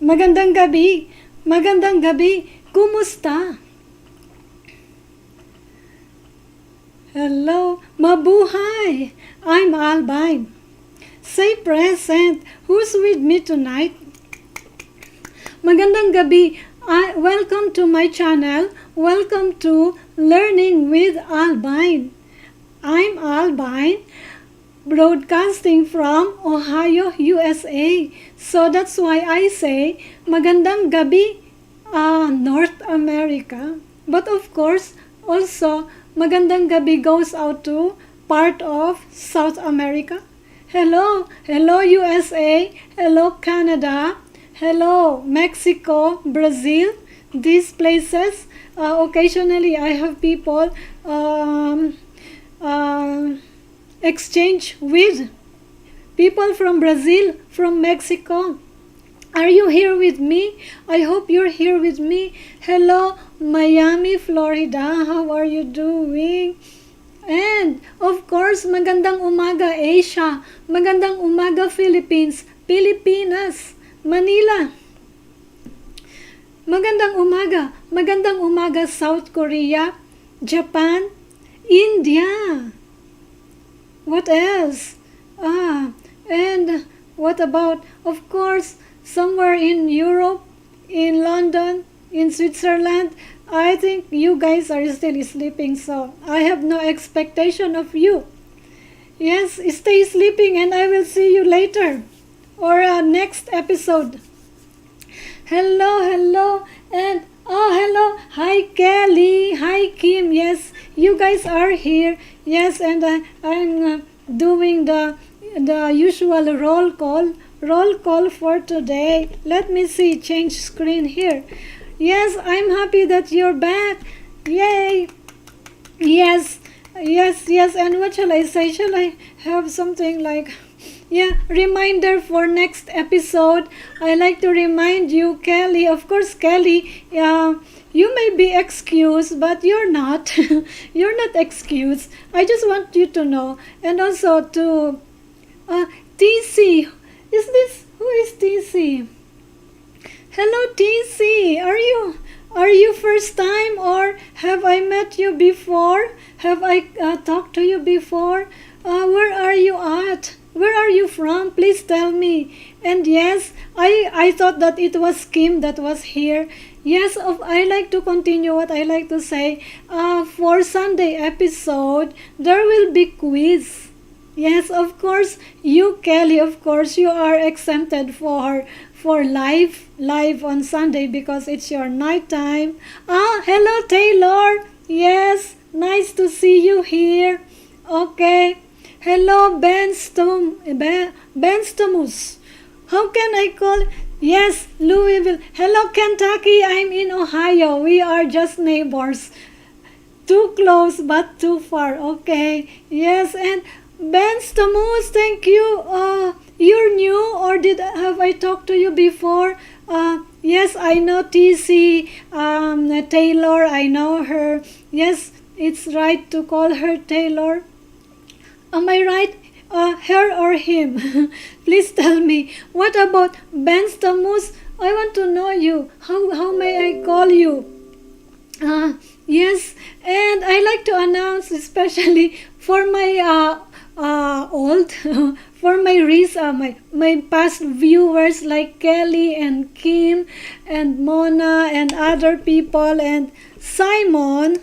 Magandang gabi. Magandang gabi. Kumusta? Hello. Mabuhay. I'm Albine. Say present. Who's with me tonight? Magandang gabi. Welcome to my channel. Welcome to Learning with Albine. I'm Albine, broadcasting from Ohio, USA. So that's why I say magandang gabi, North America. But of course, also magandang gabi goes out to part of South America. Hello, hello USA, hello Canada, hello Mexico, Brazil. These places, occasionally I have people exchange with people from Brazil, from Mexico. Are you here with me? I hope you're here with me. Hello, Miami, Florida. How are you doing? And, of course, magandang umaga, Asia. Magandang umaga, Philippines. Pilipinas. Manila. Magandang umaga. Magandang umaga, South Korea. Japan. India. What else? And what about, of course, somewhere in Europe, in London, in Switzerland? I think you guys are still sleeping, so I have no expectation of you. Yes, stay sleeping and I will see you later or next episode. Hello, hello, and hello. Hi, Kelly. Hi, Kim. Yes, you guys are here. Yes, and I'm doing the usual roll call for today. Let me see, change screen here. Yes, I'm happy that you're back. Yay. Yes, and what shall I say? Shall I have something like, reminder for next episode? I like to remind you, Kelly. Of course, Kelly, you may be excused, but you're not. You're not excused. I just want you to know. And also to TC. Who is TC? Hello, TC. Are you first time or have I met you before? Have I talked to you before? Where are you at? Where are you from? Please tell me. And yes, I thought that it was Kim that was here. Yes, I like to continue what I like to say. For Sunday episode, there will be quiz. Yes, of course, you, Kelly, of course, you are exempted for live on Sunday because it's your night time. Hello, Taylor. Yes, nice to see you here. Okay. Hello, Benstomus. How can I call? Yes, Louisville. Hello, Kentucky. I'm in Ohio. We are just neighbors. Too close but too far. Okay. Yes, and Benstomus, thank you. You're new or have I talked to you before? Yes, I know TC Taylor. I know her. Yes, it's right to call her Taylor. Am I right? Her or him? Please tell me. What about Benstomus? I want to know you. How may I call you? Yes, and I like to announce, especially for my for my past viewers like Kelly and Kim and Mona and other people and Simon.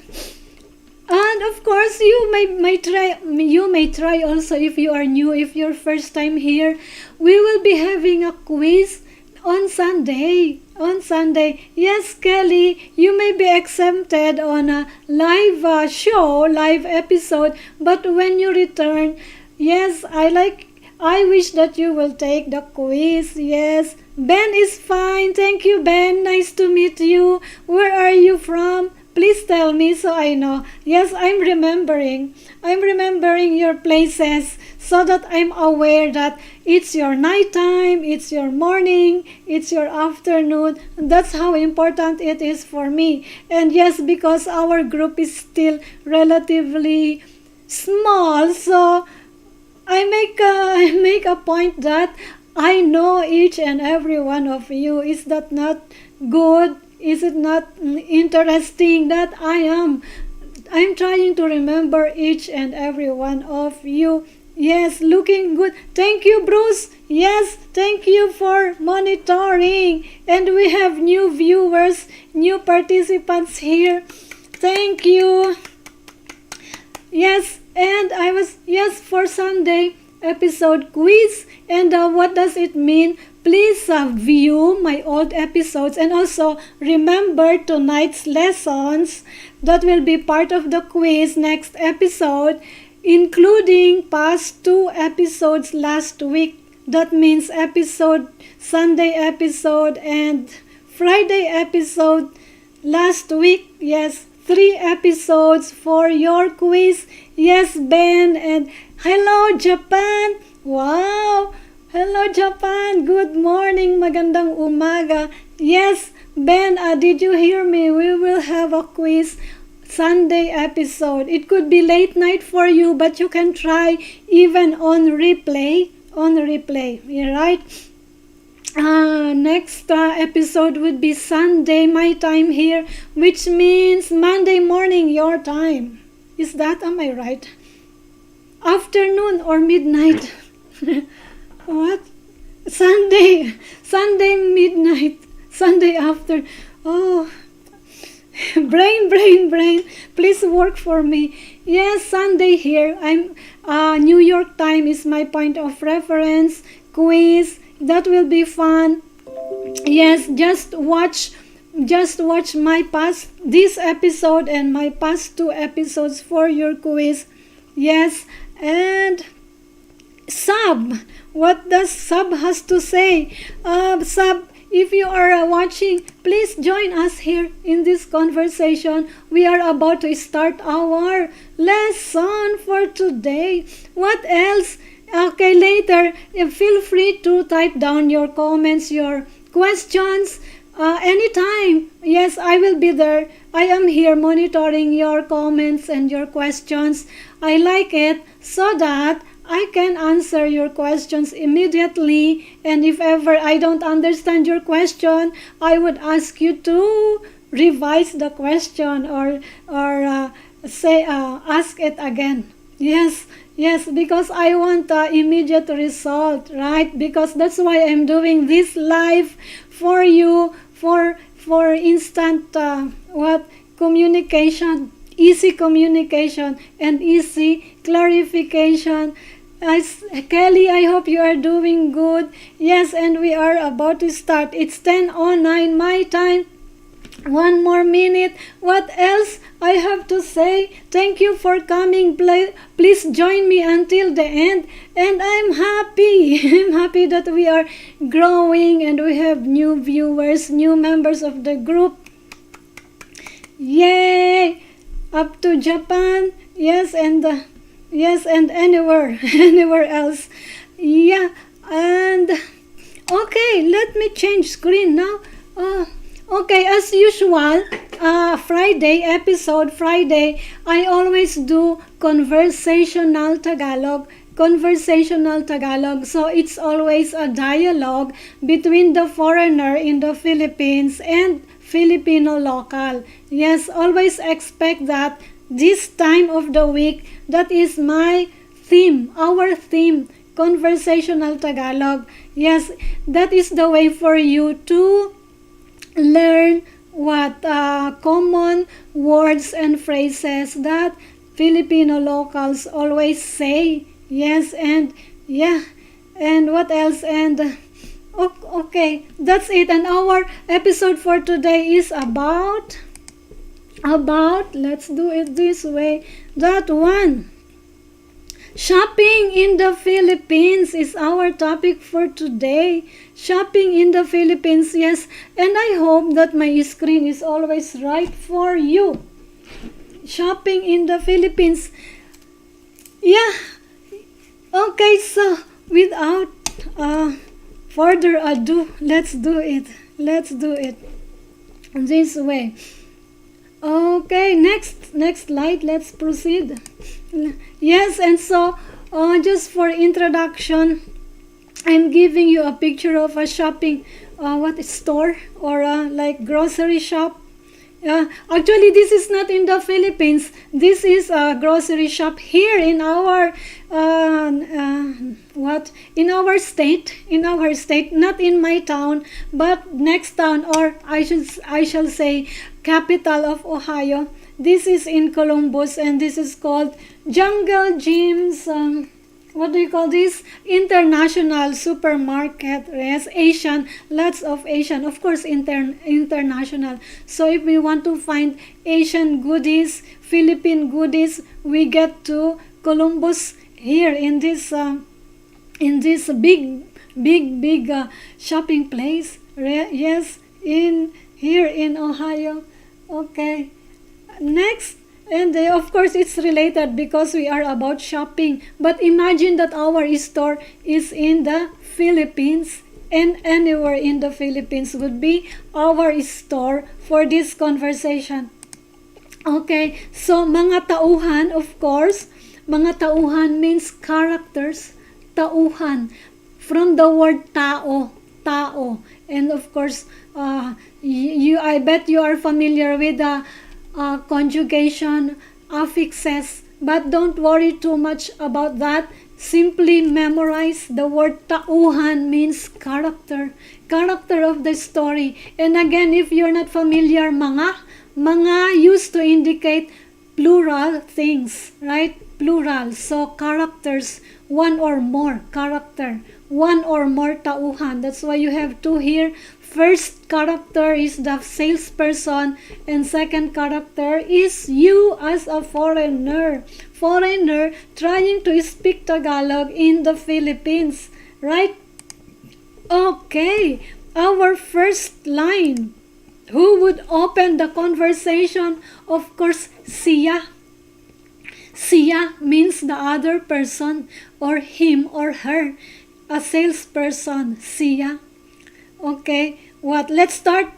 And of course, you may try also if you are new, if you're first time here. We will be having a quiz on Sunday. Yes, Kelly, you may be exempted on a live live episode, but when you return, yes, I wish that you will take the quiz. Yes, Ben is fine. Thank you, Ben. Nice to meet you. Where are you from? Please tell me so I know. Yes, I'm remembering your places so that I'm aware that it's your nighttime, it's your morning, it's your afternoon. That's how important it is for me. And yes, because our group is still relatively small, so I make a point that I know each and every one of you. Is that not good? Is it not interesting that I'm trying to remember each and every one of you. Yes, looking good. Thank you, Bruce. Yes, thank you for monitoring. And we have new viewers, new participants here. Thank you. Yes, and for Sunday episode quiz. And what does it mean? Please view my old episodes and also remember tonight's lessons that will be part of the quiz next episode, including past 2 episodes last week. That means Sunday episode and Friday episode last week. Yes, 3 episodes for your quiz. Yes, Ben, and hello, Japan. Wow. Hello, Japan. Good morning. Magandang umaga. Yes, Ben, did you hear me? We will have a quiz Sunday episode. It could be late night for you, but you can try even on replay. You're right? Next episode would be Sunday, my time here, which means Monday morning, your time. Am I right? Afternoon or midnight? What? Sunday midnight, Sunday after. Oh, brain, please work for me. Yes, Sunday here. New York time is my point of reference. Quiz, that will be fun. Yes, just watch this episode and my past 2 episodes for your quiz. Yes, and Sub, what does Sub has to say? Sub, if you are watching, please join us here in this conversation. We are about to start our lesson for today. What else? Okay, later, feel free to type down your comments, your questions, anytime. Yes, I will be there. I am here monitoring your comments and your questions. I like it so that I can answer your questions immediately, and if ever I don't understand your question, I would ask you to revise the question or ask it again. Yes, because I want immediate result, right? Because that's why I'm doing this live for you, for instant communication, easy communication and easy clarification. Kelly, I hope you are doing good. Yes, and we are about to start. It's 10:09 my time. 1 more minute. What else I have to say? Thank you for coming. Please join me until the end. And I'm happy. I'm happy that we are growing and we have new viewers, new members of the group. Yay! Up to Japan. Yes, and anywhere else. Yeah, and okay, let me change screen now. Okay, as usual, Friday, I always do conversational Tagalog. So it's always a dialogue between the foreigner in the Philippines and Filipino local. Yes, always expect that this time of the week, that is my theme, our theme, conversational Tagalog. Yes, that is the way for you to learn what common words and phrases that Filipino locals always say. Yes, and yeah, and what else? And okay, that's it. And our episode for today is about, let's do it this way, that one. Shopping in the Philippines is our topic for today. Shopping in the Philippines, yes. And I hope that my screen is always right for you. Shopping in the Philippines. Yeah. Okay, so without further ado, let's do it this way. Okay, next slide, let's proceed. Yes, and so just for introduction, I'm giving you a picture of a shopping store or like grocery shop. Actually, this is not in the Philippines. This is a grocery shop here in our in our state, not in my town, but next town, or I shall say capital of Ohio. This is in Columbus, and this is called Jungle Gyms. What do you call this? International supermarket. Yes, Asian, lots of Asian, of course, international. So if we want to find Asian goodies, Philippine goodies, we get to Columbus here in this big shopping place. Yes, in here in Ohio. Okay, next. And of course, it's related because we are about shopping. But imagine that our store is in the Philippines, and anywhere in the Philippines would be our store for this conversation. Okay, so mga tauhan, of course, mga tauhan means characters. Tauhan, from the word tao, and of course, I bet you are familiar with the conjugation, affixes, but don't worry too much about that. Simply memorize the word tauhan means character of the story. And again, if you're not familiar, mga used to indicate plural things, right? Plural. So characters, one or more character, one or more tauhan. That's why you have two here. First character is the salesperson, and second character is you as a foreigner trying to speak Tagalog in the Philippines, right? Okay, our first line. Who would open the conversation? Of course, siya. Siya means the other person, or him or her. A salesperson, siya. Okay, what? Let's start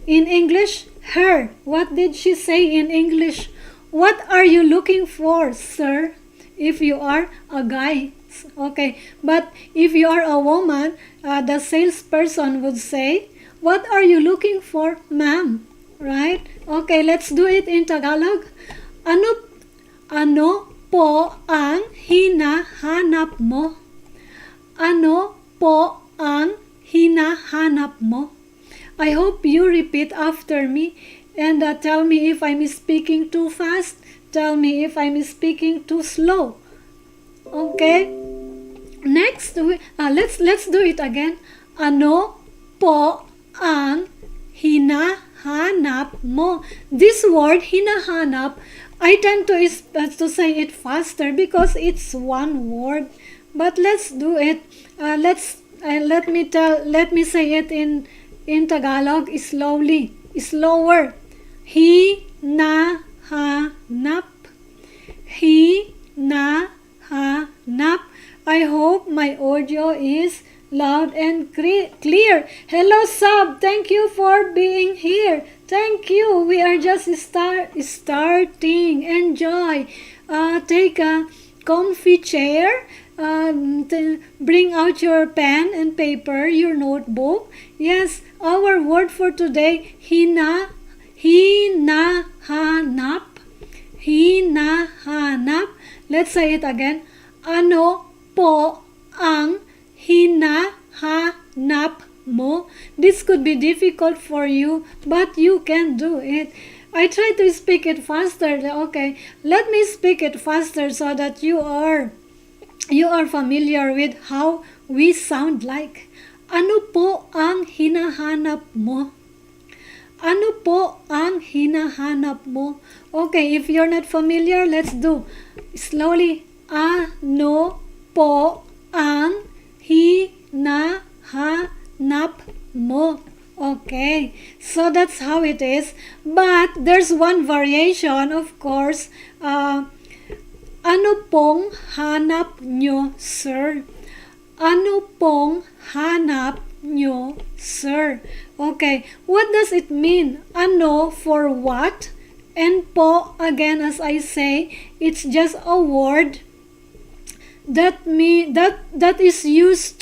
in English. Her. What did she say in English? What are you looking for, sir? If you are a guy. Okay, but if you are a woman, the salesperson would say, what are you looking for, ma'am? Right? Okay, let's do it in Tagalog. Ano po ang hinahanap mo? Ano po ang hinahanap mo? I hope you repeat after me and tell me if I'm speaking too fast. Tell me if I'm speaking too slow. Okay? Next, let's do it again. Ano po ang hinahanap mo? This word, hinahanap, I tend to say it faster because it's one word. But let's do it. Let me say it in Tagalog slowly, slower. Hinahanap. Hinahanap. I hope my audio is loud and clear. Hello, Sab. Thank you for being here. Thank you. We are just starting. Enjoy. Take a comfy chair. Bring out your pen and paper, your notebook. Yes, our word for today, hinahanap. Hinahanap. Let's say it again. Ano po ang hinahanap mo? This could be difficult for you, but you can do it. I try to speak it faster. Okay, let me speak it faster so that you are familiar with how we sound like. Ano po ang hinahanap mo? Ano po ang hinahanap mo? Okay, if you're not familiar, let's do slowly. Ano po ang hinahanap mo? Okay, so that's how it is. But there's one variation, of course. Ano pong hanap nyo, sir? Ano pong hanap nyo, sir? Okay, what does it mean? Ano for what? And po, again, as I say, it's just a word that is used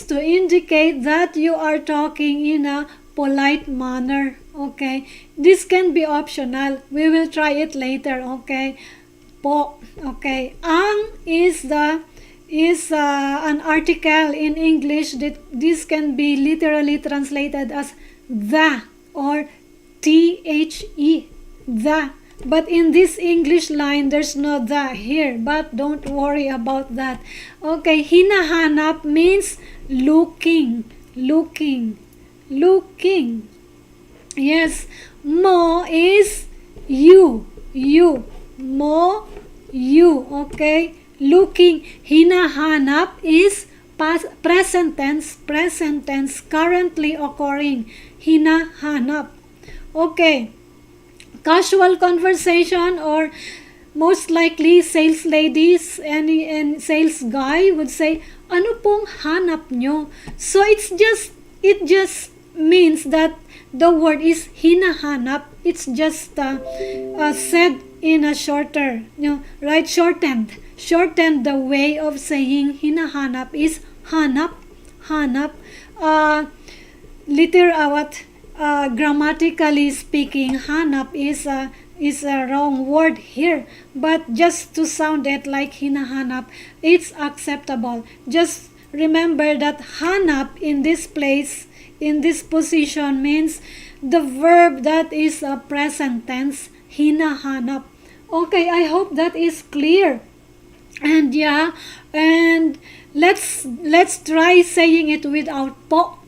to indicate that you are talking in a polite manner. Okay, this can be optional. We will try it later. Okay, po. Okay, ang is an article in English that this can be literally translated as the or the, the. But in this English line, there's no the here. But don't worry about that. Okay, hinahanap means looking. Yes, mo is you. Mo, you. Okay, looking. Hinahanap is present tense, currently occurring. Hinahanap. Okay. Casual conversation, or most likely sales ladies and sales guy would say, ano pong hanap nyo? So it just means that the word is hinahanap. It's just said in a shorter, right? Shortened the way of saying hinahanap is hanap. Grammatically speaking, hanap is a wrong word here, but just to sound it like hinahanap, it's acceptable. Just remember that hanap in this place, in this position, means the verb that is a present tense, hinahanap. Okay, I hope that is clear. And let's try saying it without po.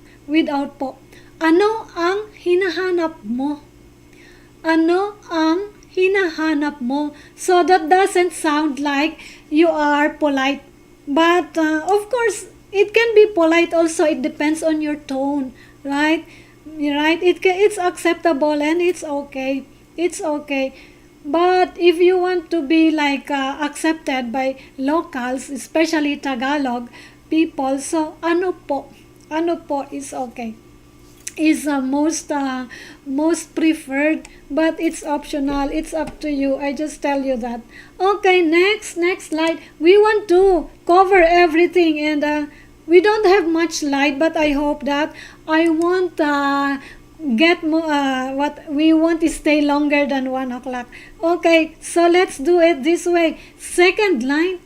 Ano ang hinahanap mo? Ano ang hinahanap mo? So that doesn't sound like you are polite. But of course, it can be polite also. It depends on your tone, right? It's acceptable and it's okay. But if you want to be like accepted by locals, especially Tagalog people, so ano po is okay. Is most preferred, but it's optional. It's up to you. I just tell you that. Okay, next slide. We want to cover everything, and we don't have much slide, but I hope that I won't get what we want to stay longer than 1 o'clock. Okay, so let's do it this way. Second line.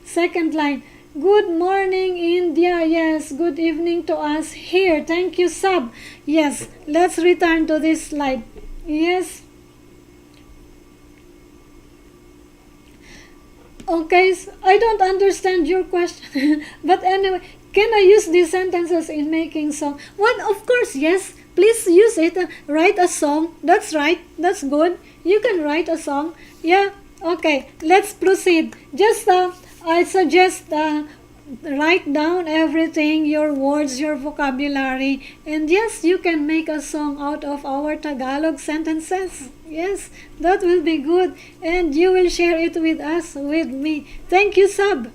Good morning, India. Yes, good evening to us here. Thank you, Sab. Yes, let's return to this slide. Yes. Okay, so I don't understand your question. But anyway, can I use these sentences in making song? Well, of course, yes. Please use it. Write a song. That's right. That's good. You can write a song. Yeah. Okay, let's proceed. Just I suggest write down everything, your words, your vocabulary, and yes, you can make a song out of our Tagalog sentences. Yes, that will be good, and you will share it with us, with me. Thank you, Sab.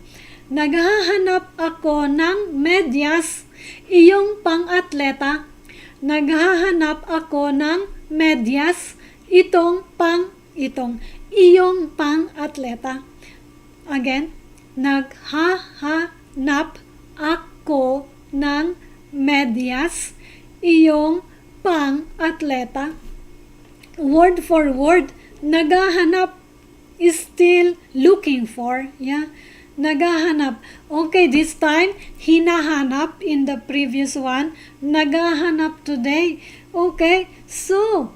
Naghahanap ako ng medyas, iyong pang-atleta. Naghahanap ako ng medyas, iyong pang-atleta. Again, naghahanap ako ng medyas, iyong pang-atleta. Word for word, naghahanap is still looking for. Yeah, naghahanap. Okay, this time, hinahanap in the previous one, naghahanap today. Okay, so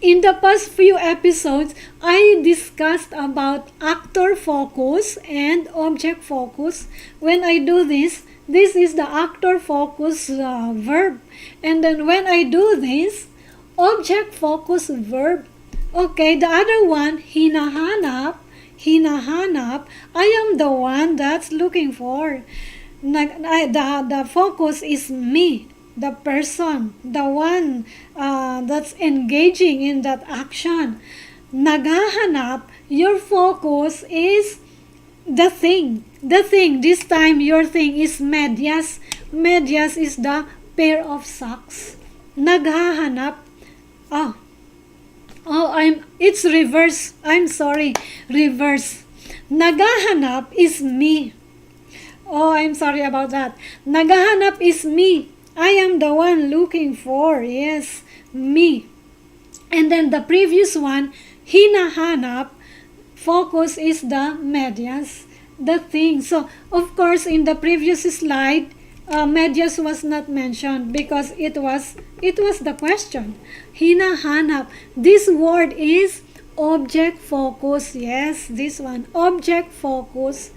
in the past few episodes, I discussed about actor focus and object focus. When I do this is the actor focus verb. And then when I do this, object focus verb. Okay, the other one, hinahanap, I am the one that's looking for. The focus is me, the person, the one that's engaging in that action. Naghahanap, your focus is the thing. This time your thing is medyas. Medyas is the pair of socks. Naghahanap. It's reverse. I'm sorry. Reverse. Naghahanap is me. Oh, I'm sorry about that. Naghahanap is me. I am the one looking for. Yes, me. And then the previous one, hinahanap, focus is the medyas, the thing. So, of course, in the previous slide, medyas was not mentioned because it was the question. Hinahanap. This word is object focus. Yes, this one, object focus.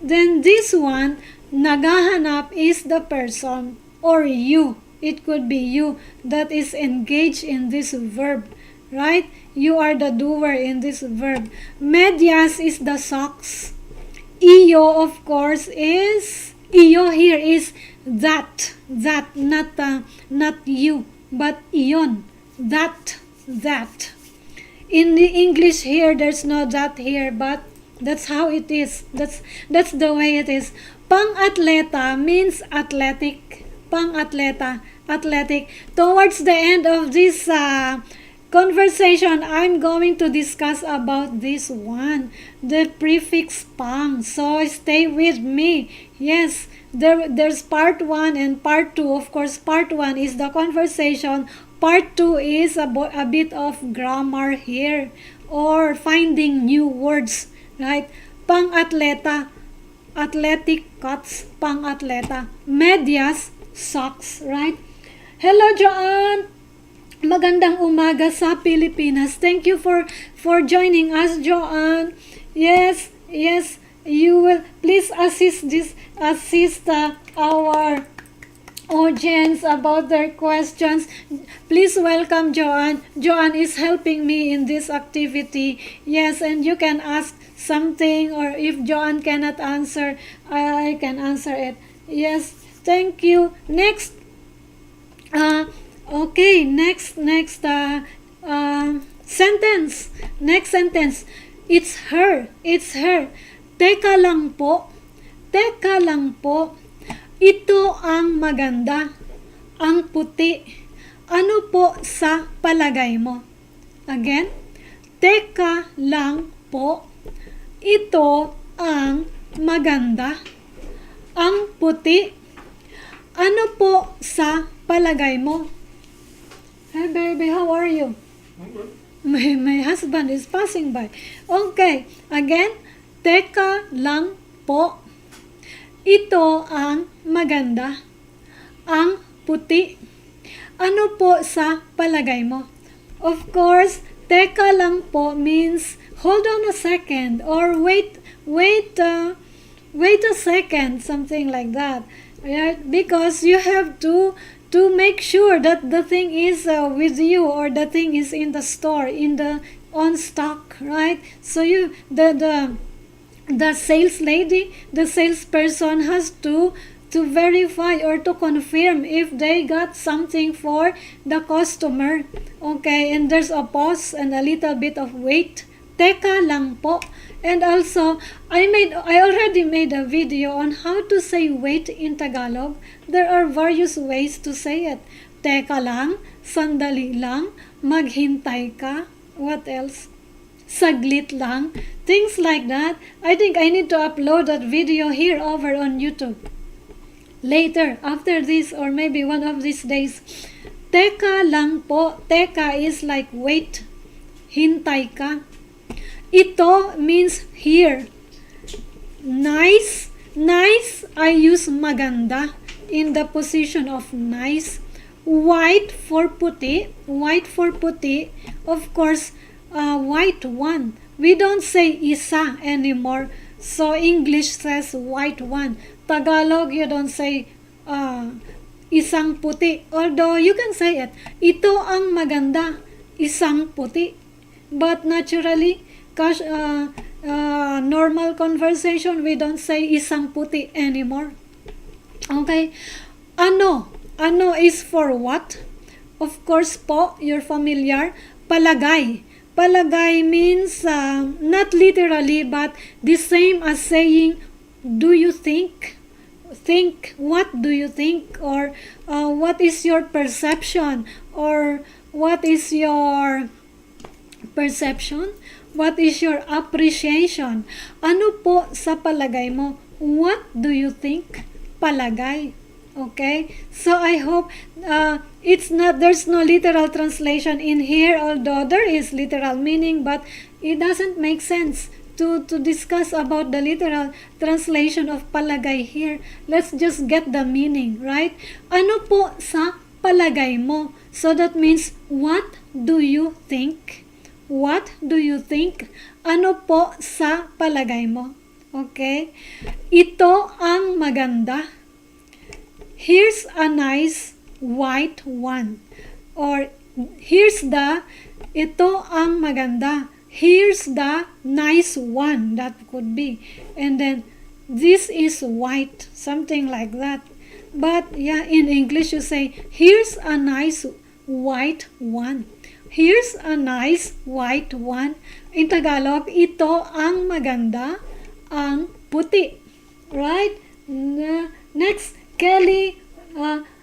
Then this one, naghahanap, is the person or you. It could be you that is engaged in this verb, right? You are the doer in this verb. Medyas is the socks. Iyo, of course, is, iyo here is that, not you, but iyon, that. In the English here, there's no that here, but that's how it is. That's the way it is. Pang-atleta means athletic. Pang-atleta, athletic. Towards the end of this conversation, I'm going to discuss about this one, the prefix pang. So stay with me. Yes, there's part 1 and part 2. Of course, part 1 is the conversation. Part 2 is a bit of grammar here or finding new words, right? Pang-atleta, athletic cuts, pang-atleta. Medyas, socks, right? Hello, Joanne. Magandang umaga sa Pilipinas. Thank you for joining us, Joanne. Yes, you will please assist our audience about their questions. Please welcome Joanne. Joanne is helping me in this activity. Yes, and you can ask something, or if Joanne cannot answer, I can answer it. Yes, thank you. Next, okay, next sentence. Next sentence. It's her. Teka lang po. Ito ang maganda, ang puti. Ano po sa palagay mo? Again, teka lang po. Ito ang maganda, ang puti. Ano po sa palagay mo? Hey baby, how are you? I'm good. My husband is passing by. Okay, again, teka lang po. Ito ang maganda, ang puti. Ano po sa palagay mo? Of course, teka lang po means hold on a second or wait a second, something like that. Right? Because you have to make sure that the thing is with you, or the thing is in the store, on stock, right? So the sales lady, the salesperson has to verify or to confirm if they got something for the customer. Okay, and there's a pause and a little bit of wait. Teka lang po. And also, I already made a video on how to say wait in Tagalog. There are various ways to say it. Teka lang, sandali lang, maghintay ka. What else? Saglit lang, things like that. I think I need to upload that video here over on YouTube later, after this, or maybe one of these days. Teka lang po. Teka is like wait, hintay ka. Ito means here. Nice, I use maganda in the position of nice. White for puti, of course. White one. We don't say isa anymore. So English says white one. Tagalog, you don't say isang puti. Although you can say it. Ito ang maganda, isang puti. But naturally, normal conversation, we don't say isang puti anymore. Okay. Ano is for what? Of course po, you're familiar. Palagay. Palagay means not literally, but the same as saying, do you think? What do you think? Or what is your perception? Or what is your perception? What is your appreciation? Ano po sa palagay mo? What do you think? Palagay. Okay? So I hope there's no literal translation in here, although there is literal meaning, but it doesn't make sense to discuss about the literal translation of palagay here. Let's just get the meaning, right? Ano po sa palagay mo? So that means, what do you think? What do you think? Ano po sa palagay mo? Okay? Ito ang maganda. Here's a nice white one. Or, ito ang maganda. Here's the nice one, that could be. And then, this is white, something like that. But, yeah, in English you say, here's a nice white one. Here's a nice white one. In Tagalog, ito ang maganda, ang puti. Right? Next, Kelly,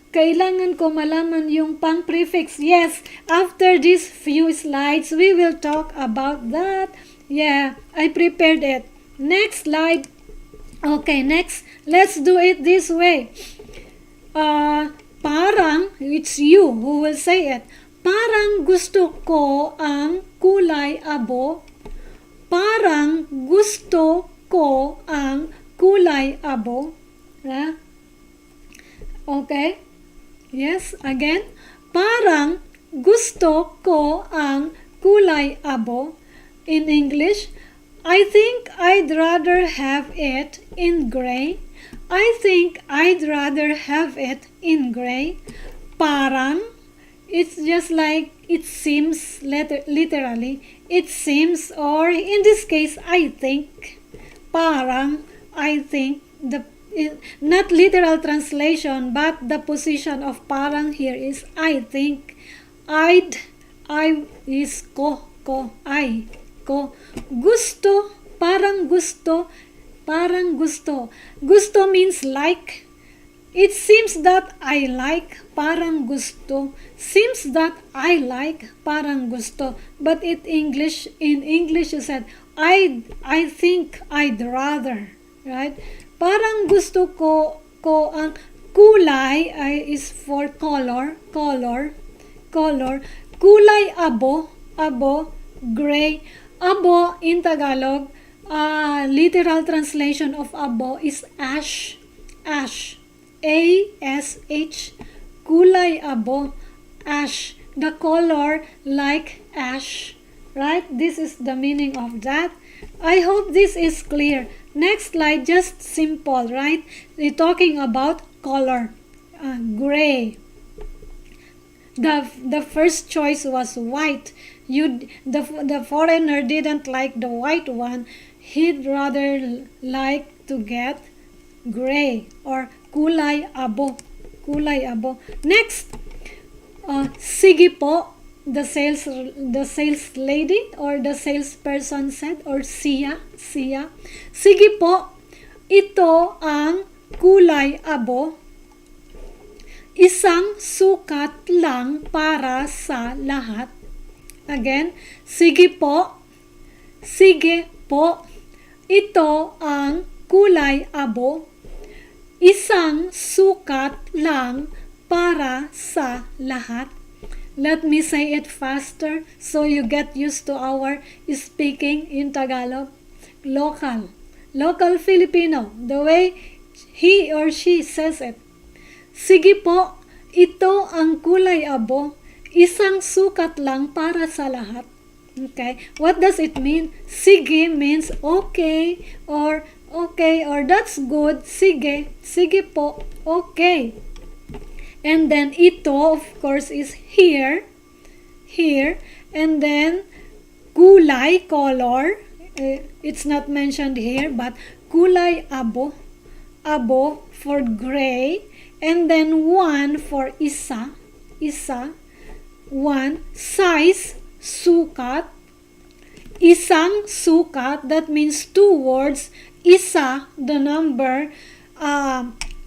kailangan ko malaman yung pang-prefix. Yes, after these few slides, we will talk about that. Yeah, I prepared it. Next slide. Okay, next. Let's do it this way. Parang, it's you who will say it. Parang gusto ko ang kulay abo. Parang gusto ko ang kulay abo. Okay? Yes, again. Parang gusto ko ang kulay abo. In English, I think I'd rather have it in gray. I think I'd rather have it in gray. Parang, it's just like it seems, literally. It seems, or in this case, I think. Parang, I think, not literal translation, but the position of parang here is I think. I is ko, I, ko. Gusto, parang gusto, parang gusto. Gusto means like. It seems that I like, parang gusto. Seems that I like, parang gusto. But in English you said, I think I'd rather, right? Parang gusto ko ang kulay is for color. Kulay abo, gray. Abo in Tagalog, literal translation of abo is ash. ASH. Kulay abo, ash. The color like ash. Right? This is the meaning of that. I hope this is clear. Next slide, just simple, right? We're talking about color. Gray. The first choice was white. The foreigner didn't like the white one. He'd rather like to get gray or kulay abo. Next, sige po. The sales lady or the salesperson said, or siya. Sige po, ito ang kulay abo. Isang sukat lang para sa lahat. Again, sige po, ito ang kulay abo. Isang sukat lang para sa lahat. Let me say it faster so you get used to our speaking in Tagalog. Local Filipino, the way he or she says it. Sige po, ito ang kulay abo. Isang sukat lang para sa lahat. Okay, what does it mean? Sige means okay or that's good. Sige po, okay. And then ito, of course, is here, and then kulay, color, it's not mentioned here, but kulay abo for gray, and then one for isa, one, size, sukat, isang sukat, that means two words, isa, the number,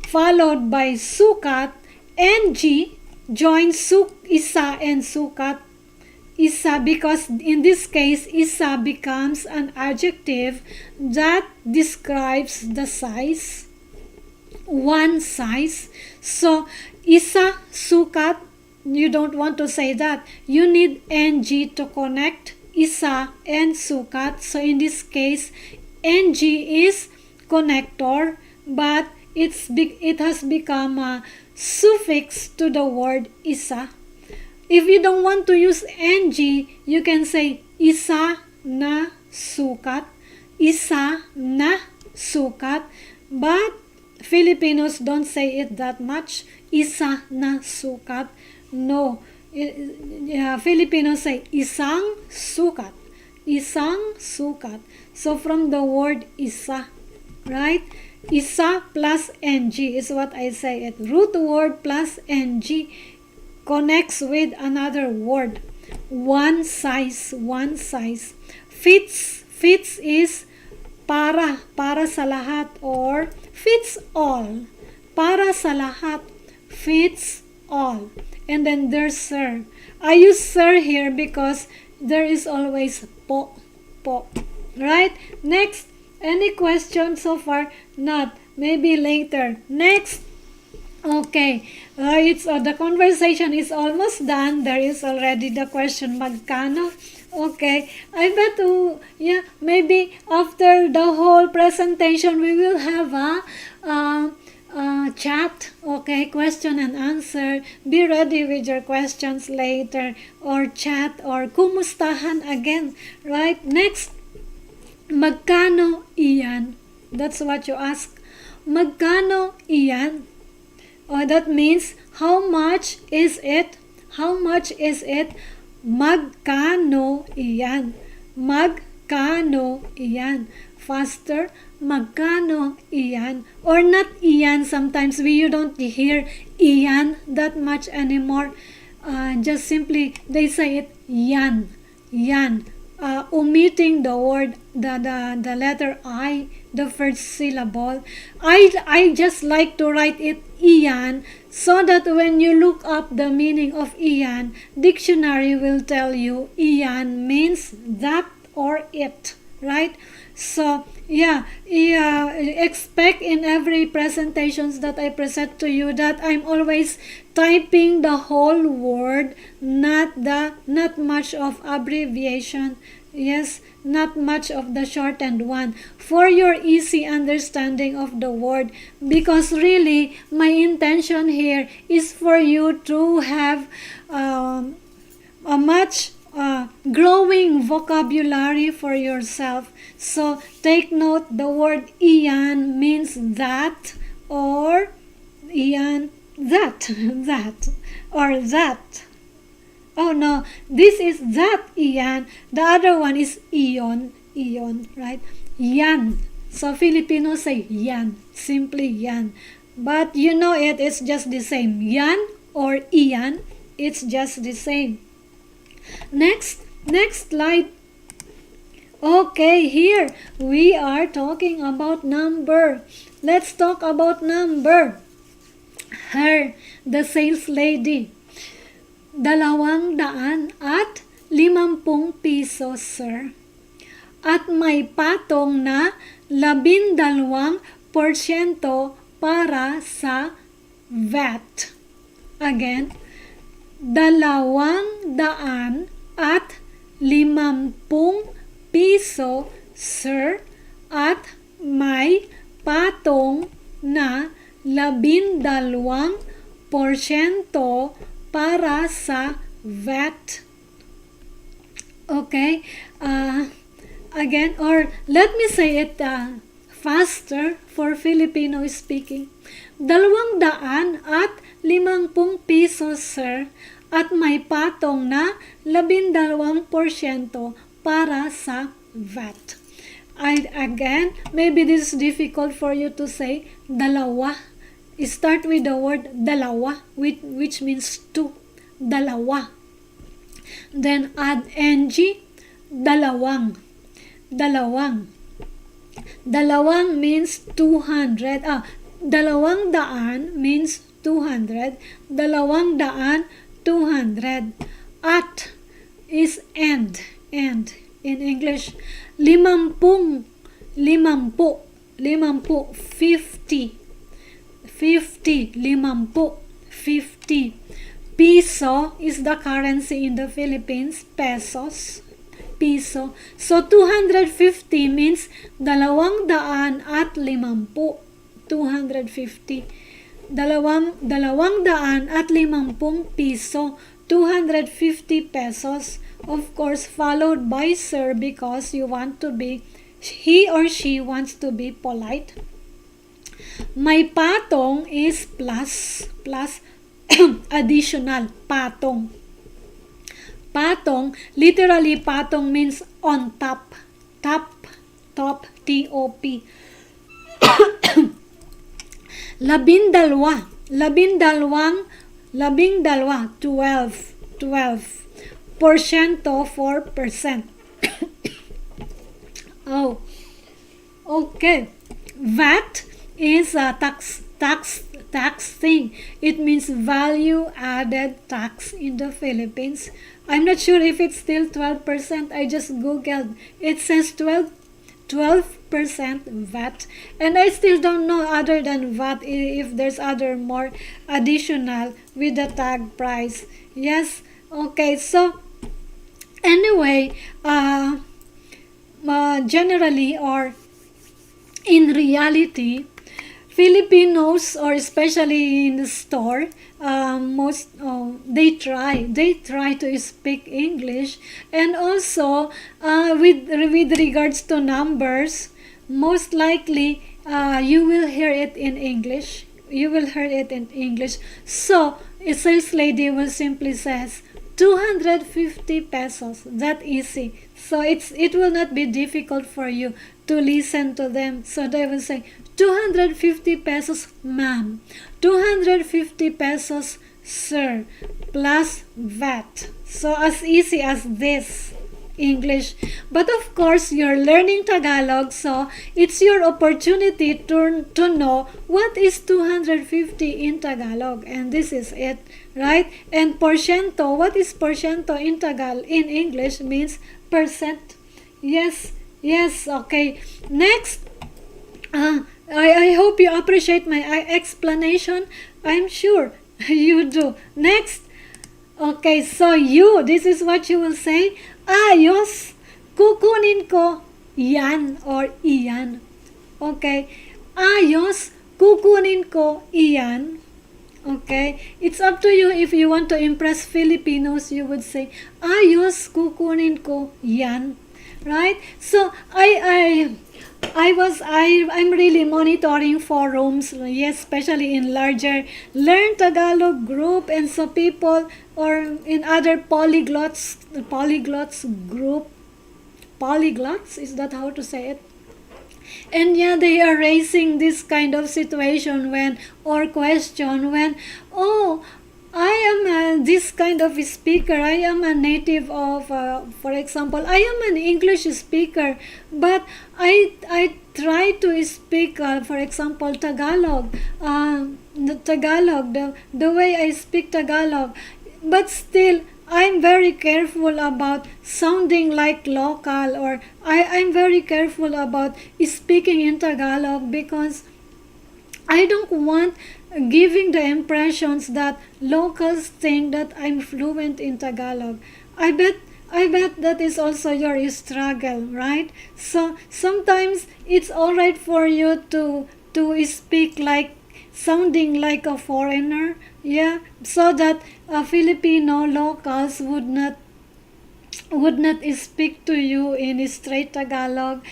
followed by sukat, NG, join isa and sukat. Isa, because in this case, isa becomes an adjective that describes the size, one size. So, isa sukat, you don't want to say that. You need ng to connect isa and sukat. So, in this case, ng is connector, but it has become a suffix to the word isa. If you don't want to use ng, you can say isa na sukat, isa na sukat, but Filipinos don't say it that much, isa na sukat. No, Filipinos say isang sukat, isang sukat. So from the word isa, right? Isa plus ng is what I say. It root word plus ng connects with another word. One size, one size. Fits is para sa lahat, or fits all. Para sa lahat, fits all. And then there's sir. I use sir here because there is always po. Right? Next, any questions so far? Not. Maybe later. Next. Okay. The conversation is almost done. There is already the question, magkano? Okay. I bet, maybe after the whole presentation, we will have a chat. Okay, question and answer. Be ready with your questions later, or chat, or kumustahan again. Right? Next. Magkano iyan? That's what you ask. Magkano iyan? That means, how much is it? How much is it? Magkano iyan? Magkano iyan? Faster, magkano iyan? Or not iyan. Sometimes you don't hear iyan that much anymore. Just simply, they say it yan. Yan. Omitting the word, the letter I, the first syllable. I just like to write it iyan, so that when you look up the meaning of iyan, dictionary will tell you iyan means that or it, right? So expect in every presentations that I present to you that I'm always typing the whole word, not much of abbreviation. Yes, not much of the shortened one, for your easy understanding of the word, because really my intention here is for you to have a much growing vocabulary for yourself. So take note, the word iyan means that, or iyan that, or that. Oh no, this is that iyan. The other one is iyon, right? Yan. So Filipinos say yan, simply yan. But you know it's just the same. Yan or iyan, it's just the same. Next slide. Okay, here we are talking about number. Let's talk about number. Her, the sales lady. 250 piso, sir. At may patong na 12% para sa VAT. Again, 250 piso, sir, at may patong na 12% para sa VAT. Okay? Again, or let me say it faster for Filipino speaking. 250 piso, sir, at may patong na 12% para sa VAT. Again, maybe this is difficult for you to say, dalawa. Start with the word dalawa, which means two. Dalawa. Then add ng, dalawang. Dalawang means 200. 200 means 200. 200. At is and. And in English, limampu, 50, 50. Piso is the currency in the Philippines, pesos, piso. So 250 means 250. 250. 250 piso, 250 pesos. Of course, followed by sir because he or she wants to be polite. My patong is plus additional, patong. Patong, literally patong means on top, top, T-O-P. Labindalwa, 12. Porsyento, 4%. Oh, okay. VAT is a tax thing. It means value added tax in the Philippines. I'm not sure if it's still 12%. I just googled. It says 12% VAT, and I still don't know other than VAT if there's other more additional with the tag price. Yes, okay. So anyway, generally or in reality, Filipinos, or especially in the store, they try to speak English, and also with regards to numbers, most likely you will hear it in English. So a sales lady will simply says 250 pesos. That easy. So it will not be difficult for you to listen to them. So they will say 250 pesos, ma'am. 250 pesos, sir. Plus VAT. So as easy as this. English. But of course, you're learning Tagalog, so it's your opportunity to know what is 250 in Tagalog. And this is it, right? And porsyento, what is porsyento in in English means percent. Yes, okay. Next, I hope you appreciate my explanation. I'm sure you do. Next, okay, so this is what you will say. Ayos, kukunin ko yan or iyan. Okay, ayos, kukunin ko iyan. Okay, it's up to you. If you want to impress Filipinos, you would say, ayos, kukunin ko yan. Right? So, I'm really monitoring forums, yes, especially in larger Learn Tagalog group, and so people, or in other polyglots group, polyglots, is that how to say it? And yeah, they are raising this kind of situation or question when, oh, I am this kind of speaker. I am a native of, for example, I am an English speaker, but I try to speak, for example, Tagalog. The way I speak Tagalog, but still I'm very careful about sounding like local, or I'm very careful about speaking in Tagalog because I don't want giving the impressions that locals think that I'm fluent in Tagalog. I bet that is also your struggle, right? So sometimes it's alright for you to speak like sounding like a foreigner, yeah, so that Filipino locals would not speak to you in straight Tagalog.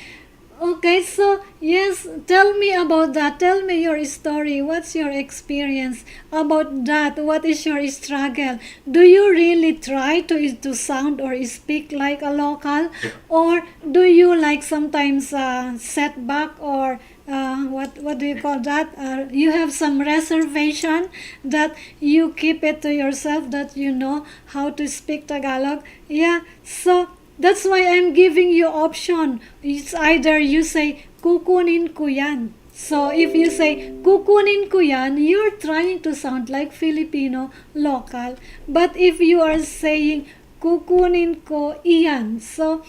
Okay, so yes, tell me about that. Tell me your story. What's your experience about that? What is your struggle? Do you really try to sound or speak like a local, or do you like sometimes set back, or what do you call that? You have some reservation that you keep it to yourself, that you know how to speak Tagalog. Yeah, so that's why I'm giving you option. It's either you say, kukunin ko yan. So if you say, kukunin ko yan, you're trying to sound like Filipino local. But if you are saying, kukunin ko iyan. So,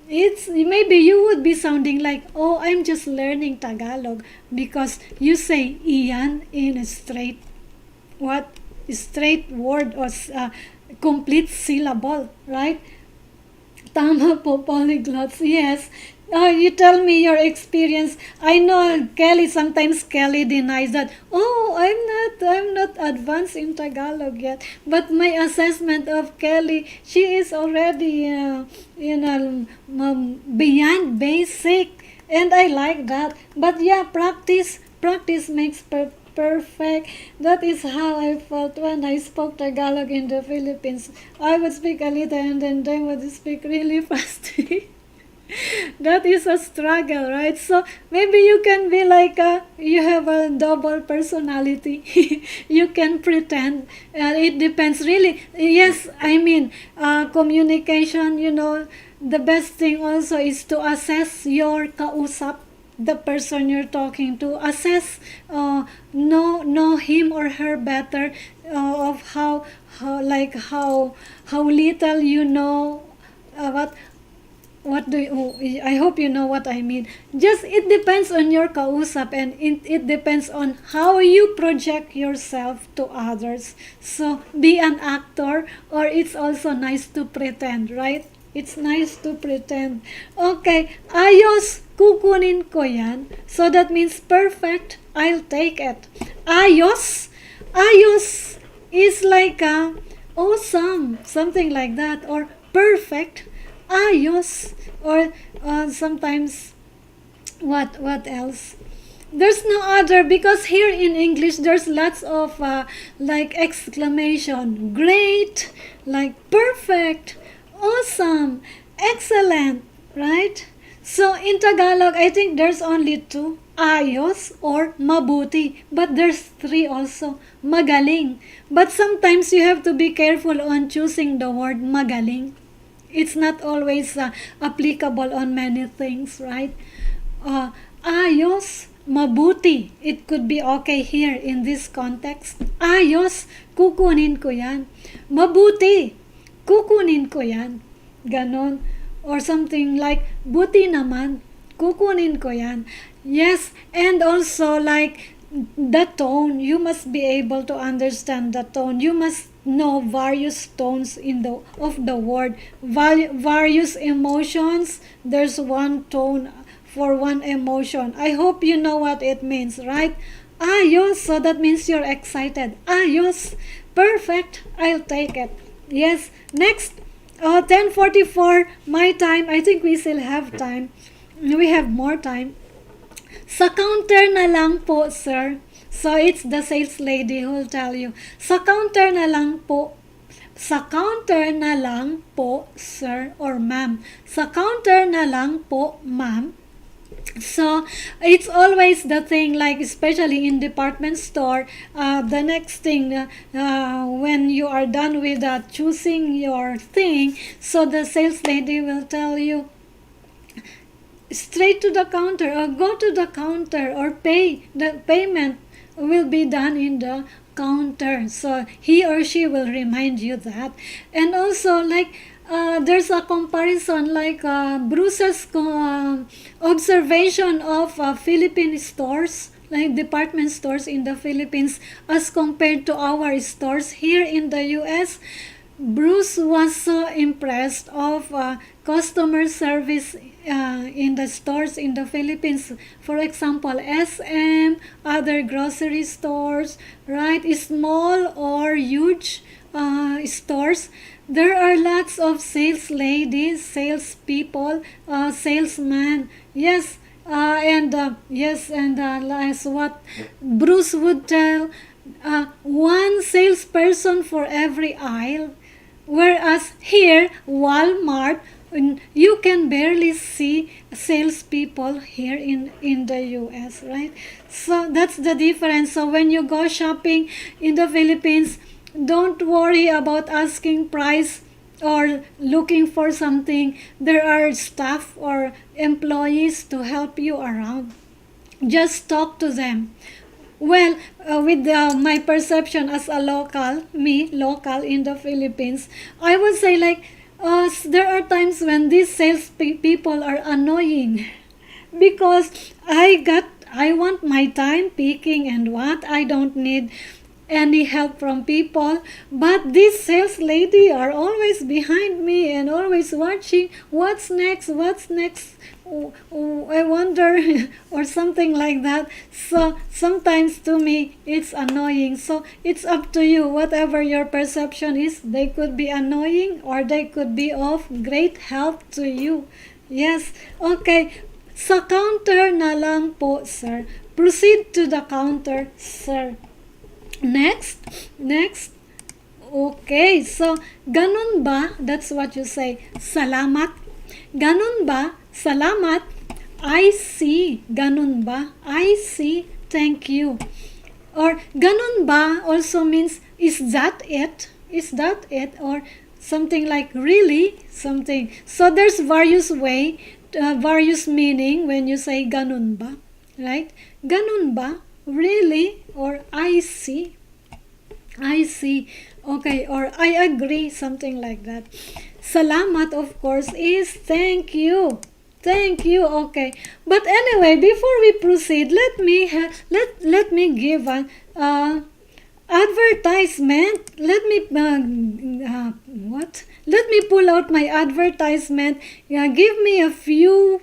it's maybe you would be sounding like, oh, I'm just learning Tagalog because you say iyan in a straight word or complete syllable, right? Tama po, polyglots. Yes. You tell me your experience. I know Kelly, sometimes Kelly denies that, oh, I'm not advanced in Tagalog yet. But my assessment of Kelly, she is already, beyond basic. And I like that. But yeah, practice makes perfect. That is how I felt when I spoke Tagalog in the Philippines. I would speak a little and then they would speak really fast. That is a struggle, right? So maybe you can be like you have a double personality. You can pretend. It depends really. Yes, I mean communication, the best thing also is to assess your kausap, the person you're talking to. Assess, know him or her better, of how little you know, what do you, I hope you know what I mean. Just it depends on your kausap, and it depends on how you project yourself to others. So be an actor, or it's also nice to pretend, right? It's nice to pretend. Okay, ayos, kukunin ko yan. So that means perfect, I'll take it. Ayos is like awesome, something like that, or perfect. Ayos, or sometimes what else? There's no other, because here in English there's lots of like exclamation, great, like perfect, awesome, excellent, right? So in Tagalog, I think there's only two, ayos or mabuti, but there's three also, magaling. But sometimes you have to be careful on choosing the word magaling. It's not always applicable on many things, right? Ayos, mabuti. It could be okay here in this context. Ayos, kukunin ko yan. Mabuti, kukunin ko yan. Ganon. Or something like, buti naman, kukunin ko yan. Yes, and also like the tone. You must be able to understand the tone. You must know various tones of the word, various emotions. There's one tone for one emotion. I hope you know what it means, right? Ayos, so that means you're excited. Ayos, perfect, I'll take it. Yes, next, 10:44 my time. I think we still have time. We have more time. Sa counter na lang po, sir. So it's the sales lady who will tell you, sa counter na lang po. Sa counter na lang po, sir or ma'am. Sa counter na lang po, ma'am. So it's always the thing, like especially in department store, the next thing, when you are done with choosing your thing, so the sales lady will tell you, straight to the counter, or go to the counter, or pay. The payment will be done in the counter. So he or she will remind you that. And also like there's a comparison, like Bruce's observation of Philippine stores, like department stores in the Philippines as compared to our stores here in the US. Bruce was so impressed of customer service in the stores in the Philippines. For example, SM, other grocery stores, right? Small or huge stores. There are lots of sales ladies, sales people, salesmen. Yes, as what Bruce would tell, one salesperson for every aisle. Whereas here, Walmart, you can barely see salespeople here in the US, right? So that's the difference. So when you go shopping in the Philippines, don't worry about asking price or looking for something. There are staff or employees to help you around. Just talk to them. Well, with my perception as a local in the Philippines, I would say like there are times when these people are annoying because I want my time picking and what I don't need any help from people, but this sales lady are always behind me and always watching what's next. I wonder or something like that. So sometimes to me it's annoying. So it's up to you, whatever your perception is. They could be annoying or they could be of great help to you. Yes, okay. Sa counter na lang po, sir. Proceed to the counter, sir. Next. Okay, so ganun ba? That's what you say. Salamat. Ganun ba? Salamat. I see. Ganun ba? I see. Thank you. Or ganun ba also means is that it? Is that it? Or something like really? Something. So there's various various meaning when you say ganun ba, right? Ganun ba? Really? Or I see. Okay, or I agree, something like that. Salamat, of course, is thank you. Okay. But anyway, before we proceed, let me give an advertisement. Let me Let me pull out my advertisement. Give me a few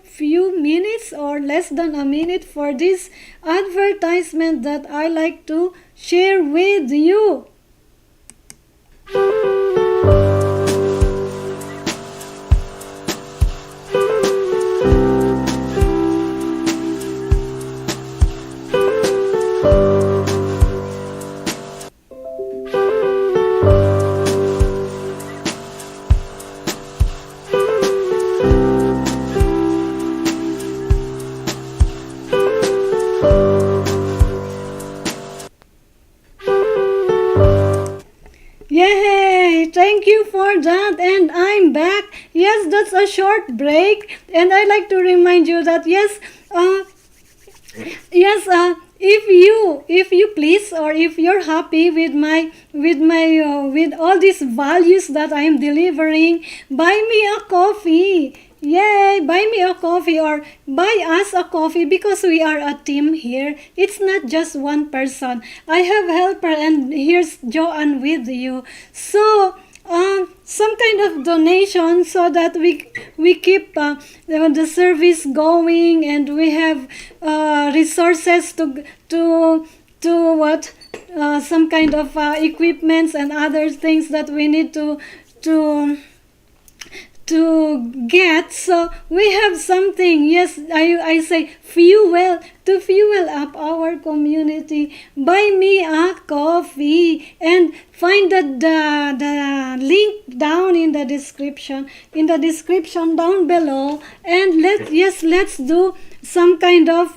minutes or less than a minute for this advertisement that I like to share with you. Yay! Thank you for that, and I'm back. Yes, that's a short break, and I'd like to remind you that if you please, or if you're happy with with all these values that I'm delivering, buy me a coffee. Yay! Buy me a coffee or buy us a coffee because we are a team here. It's not just one person. I have helper and here's Joanne with you. So, some kind of donation so that we keep the service going and we have resources to what some kind of equipments and other things that we need to get. So we have something. Yes, I say fuel to fuel up our community. Buy me a coffee and find the link down in the description down below, and let's do some kind of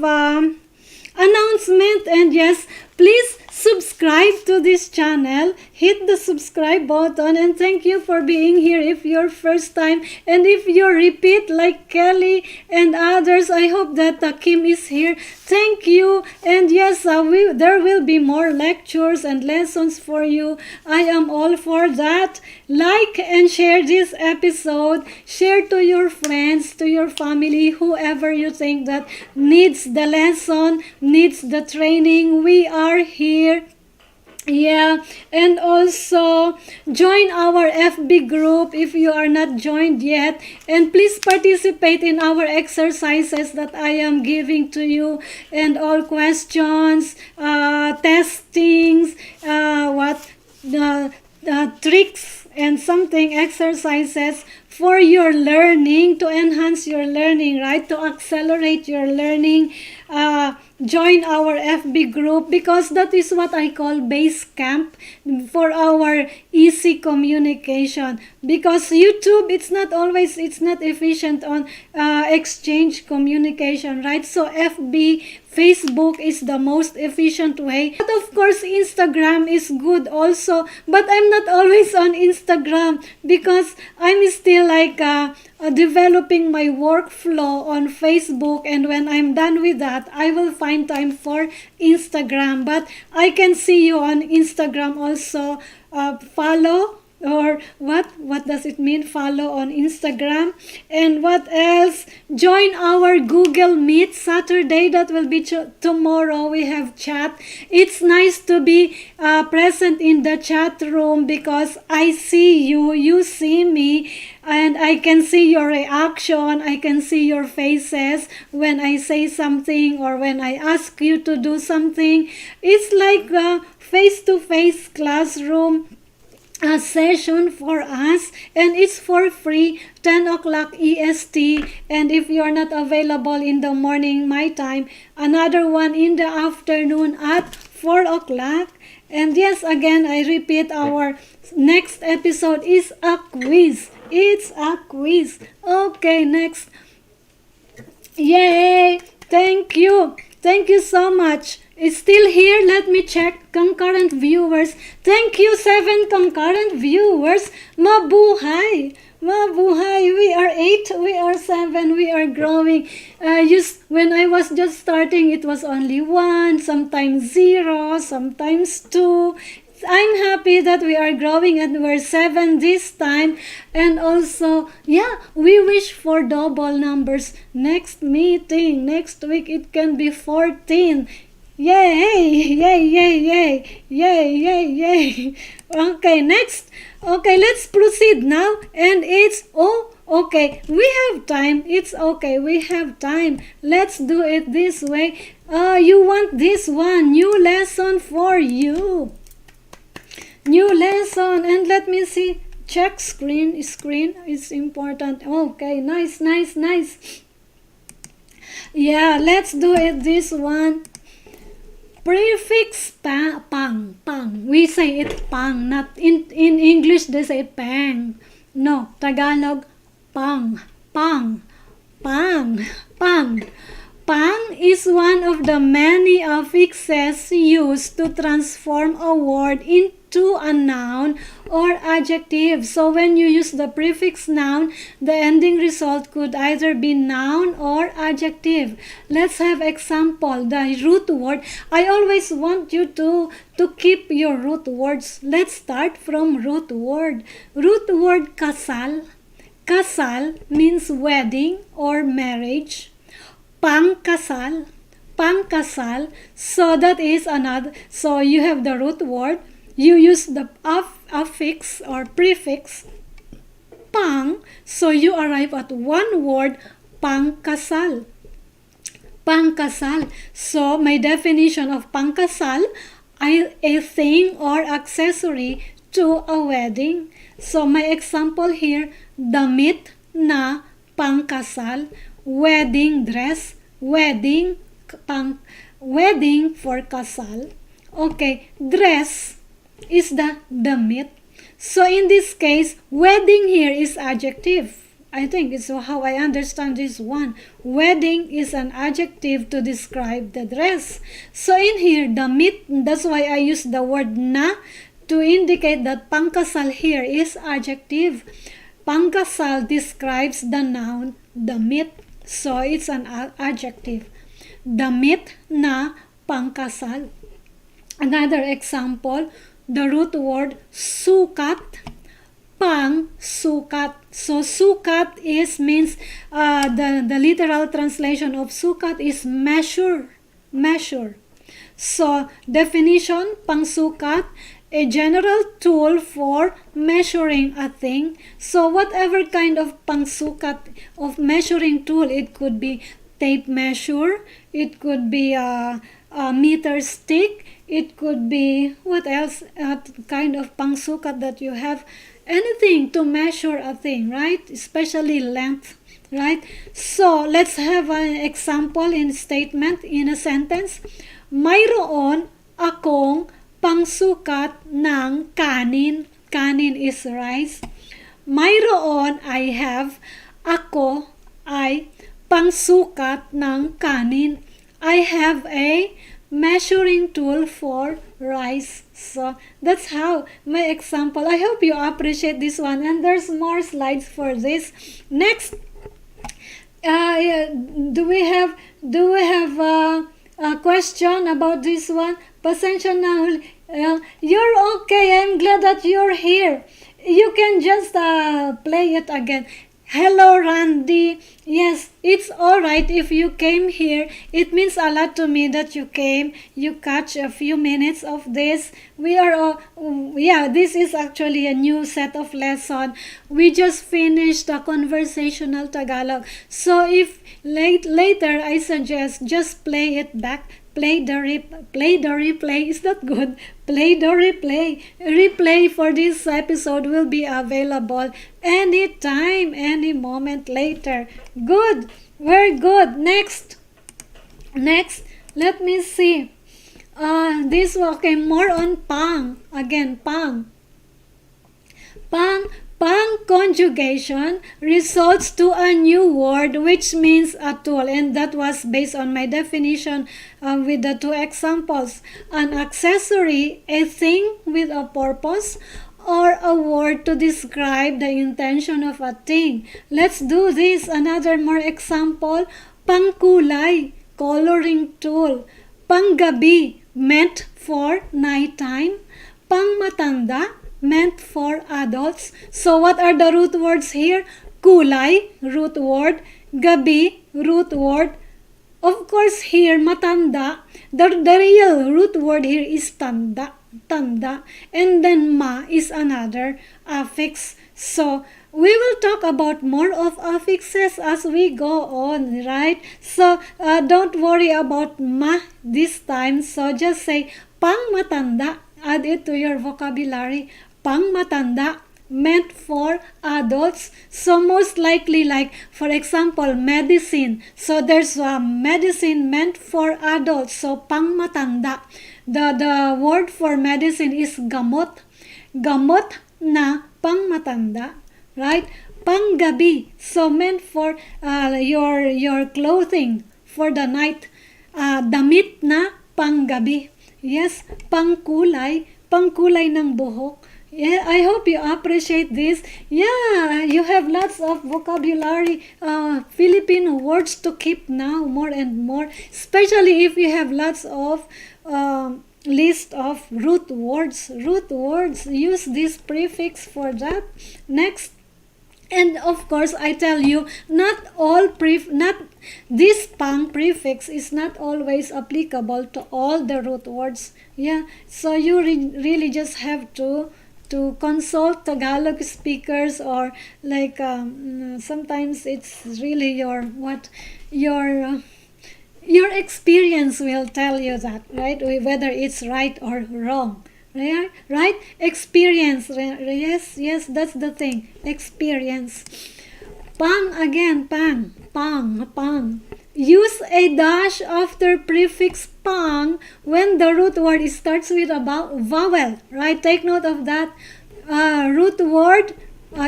announcement. And yes, please subscribe to this channel, hit the subscribe button, and thank you for being here if you're first time, and if you repeat like Kelly and others, I hope that Kim is here. Thank you. And yes, there will be more lectures and lessons for you. I am all for that. Like and share this episode, share to your friends, to your family, whoever you think that needs the lesson, needs the training. We are here. Yeah, and also join our FB group if you are not joined yet, and please participate in our exercises that I am giving to you, and all questions, testings, tricks and something exercises for your learning, to enhance your learning, right? To accelerate your learning. Join our FB group because that is what I call base camp for our easy communication. Because YouTube, it's not efficient on exchange communication, right? So FB, Facebook is the most efficient way. But of course, Instagram is good also. But I'm not always on Instagram because I'm still feel like developing my workflow on Facebook, and when I'm done with that, I will find time for Instagram. But I can see you on Instagram also. Follow, or what does it mean, follow on Instagram? And what else? Join our Google Meet Saturday. That will be tomorrow. We have chat. It's nice to be present in the chat room, because I see you, you see me, and I can see your reaction. I can see your faces when I say something or when I ask you to do something. It's like a face-to-face classroom session for us, and it's for free, 10 o'clock EST. And if you're not available in the morning, my time, another one in the afternoon at 4 o'clock. And yes, again, I repeat, our next episode is a quiz. It's a quiz. Okay, next. Yay! Thank you. Thank you so much. It's still here. Let me check. Concurrent viewers. Thank you, 7 concurrent viewers. Mabuhay. Mabuhay. We are 8. We are 7. We are growing. When I was just starting, it was only 1, sometimes 0, sometimes 2. I'm happy that we are growing and we're 7 this time. And also, yeah, we wish for double numbers. Next meeting, next week, it can be 14. Yay! Yay! Yay! Yay! Yay! Yay! Yay! Okay, next. Okay, let's proceed now. And it's, okay, we have time. It's okay, we have time. Let's do it this way. You want this one, new lesson for you. New lesson. And let me see. Check screen is important. Okay, nice. Yeah, let's do it this one. Prefix pang. We say it pang. Not in English they say pang. No, Tagalog pang. Pang is one of the many affixes used to transform a word into a noun or adjective. So when you use the prefix noun, the ending result could either be noun or adjective. Let's have example. The root word. I always want you to keep your root words. Let's start from root word. Root word kasal. Kasal means wedding or marriage. Pangkasal. So that is another. So you have the root word. You use the affix or prefix pang. So you arrive at one word, pangkasal. So my definition of pangkasal, a thing or accessory to a wedding. So my example here, damit na pangkasal. Wedding dress, wedding for kasal. Okay, dress is the damit. So in this case, wedding here is adjective. I think it's how I understand this one. Wedding is an adjective to describe the dress. So in here, damit, that's why I use the word na to indicate that pangkasal here is adjective. Pangkasal describes the noun damit. So it's an adjective. Damit na pangkasal. Another example, the root word sukat, pang sukat. So sukat means the literal translation of sukat is measure. So definition, pang sukat, a general tool for measuring a thing. So whatever kind of pangsukat of measuring tool, it could be tape measure, it could be a meter stick, it could be what else, kind of pangsukat that you have, anything to measure a thing, right? Especially length, right? So let's have an example in statement, in a sentence. Mayroon akong pangsukat ng kanin. Kanin is rice. Mayroon, I have. Ako ay pangsukat ng kanin. I have a measuring tool for rice. So that's how my example. I hope you appreciate this one, and there's more slides for this. Next, yeah, do we have a question about this one? Pasensya na. You're okay. I'm glad that you're here. You can just play it again. Hello, Randy. Yes, it's alright if you came here. It means a lot to me that you came. You catch a few minutes of this. We are, yeah, this is actually a new set of lesson. We just finished the conversational Tagalog. So if later I suggest just play it back. Play the replay. Is that good? Play the replay. Replay for this episode will be available anytime, any moment later. Good. Very good. Next. Let me see. This okay. More on pang. Again, pang. Pang conjugation results to a new word which means a tool, and that was based on my definition with the two examples. An accessory, a thing with a purpose, or a word to describe the intention of a thing. Let's do this. Another more example. Pangkulay, coloring tool. Panggabi, meant for nighttime. Pangmatanda, meant for adults. So what are the root words here? Kulay, root word. Gabi, root word. Of course here, matanda. The real root word here is tanda. And then ma is another affix. So we will talk about more of affixes as we go on, right? So don't worry about ma this time. So just say pang matanda. Add it to your vocabulary. Pang matanda, meant for adults. So most likely, like for example, medicine. So there's a medicine meant for adults. So pang matanda. The word for medicine is gamot. Gamot na pang matanda, right? Panggabi, so meant for your clothing for the night. Damit na panggabi. Yes, pangkulay ng buhok. Yeah, I hope you appreciate this. Yeah, you have lots of vocabulary, Filipino words to keep now more and more, especially if you have lots of list of root words. Use this prefix for that. Next. And of course, I tell you, not this pang prefix is not always applicable to all the root words. Yeah, so you really just have to consult Tagalog speakers, or like sometimes it's really your experience will tell you that, right? Whether it's right or wrong. Right? Experience. Yes, that's the thing. Experience. Pang again, pang. Use a dash after prefix pang when the root word starts with a vowel, right? Take note of that. Root word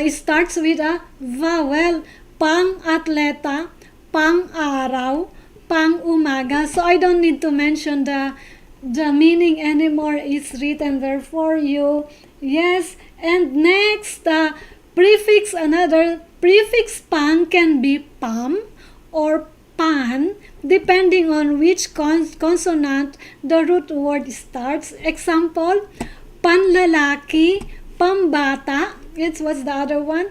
starts with a vowel. Pang atleta, pang araw, pang umaga. So I don't need to mention the meaning anymore. Is written there for you. Yes. And next, another prefix pang can be pam or pan depending on which consonant the root word starts. Example, panlalaki, pambata. What's the other one?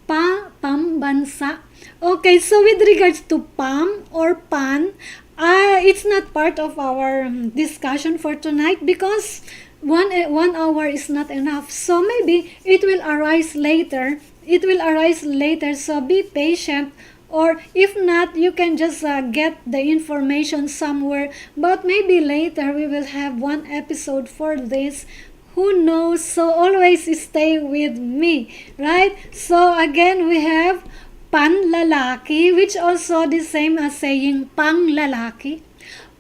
Pambansa. Okay, so with regards to pam or pan, it's not part of our discussion for tonight because 1 hour is not enough. So maybe it will arise later. So be patient. Or if not, you can just get the information somewhere. But maybe later we will have one episode for this. Who knows? So always stay with me, right? So again, we have panlalaki, which also the same as saying panglalaki.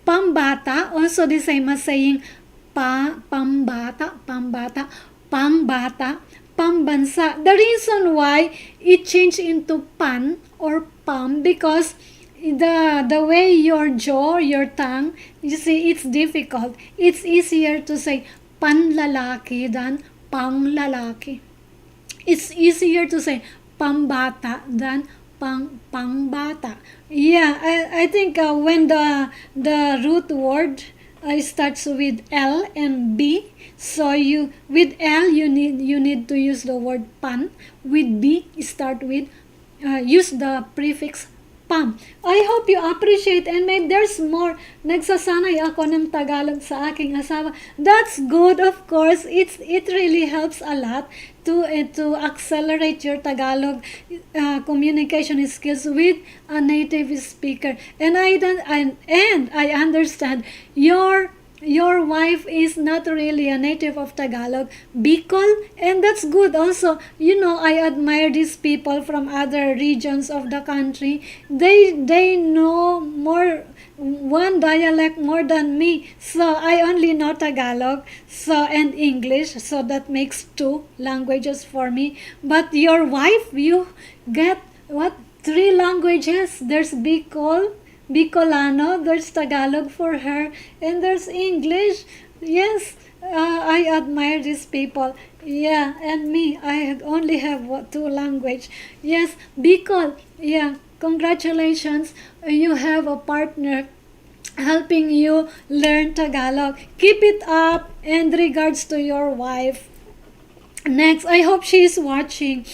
Pambata, also the same as saying pambata. Pambansa. The reason why it changed into pan or pam, because the way your jaw, your tongue, you see, it's difficult. It's easier to say panlalaki than panglalaki. It's easier to say pambata than pangbata. Yeah, I think when the root word starts with L and B, so you with L you need to use the word pan. With B, start with use the prefix pam. I hope you appreciate, and maybe there's more. Nagsasanay ako ng Tagalog sa aking asawa. That's good, of course. It really helps a lot to accelerate your Tagalog communication skills with a native speaker. And I understand your wife is not really a native of Tagalog, Bicol, and that's good also. I admire these people from other regions of the country. They know more one dialect more than me, so I only know Tagalog and English, so that makes 2 languages for me. But your wife, you get what, 3 languages? There's Bicolano, there's Tagalog for her, and there's English. Yes, I admire these people. Yeah, and me, I only have 2 language. Yes, Bicol. Yeah, congratulations. You have a partner helping you learn Tagalog. Keep it up, and regards to your wife. Next, I hope she is watching.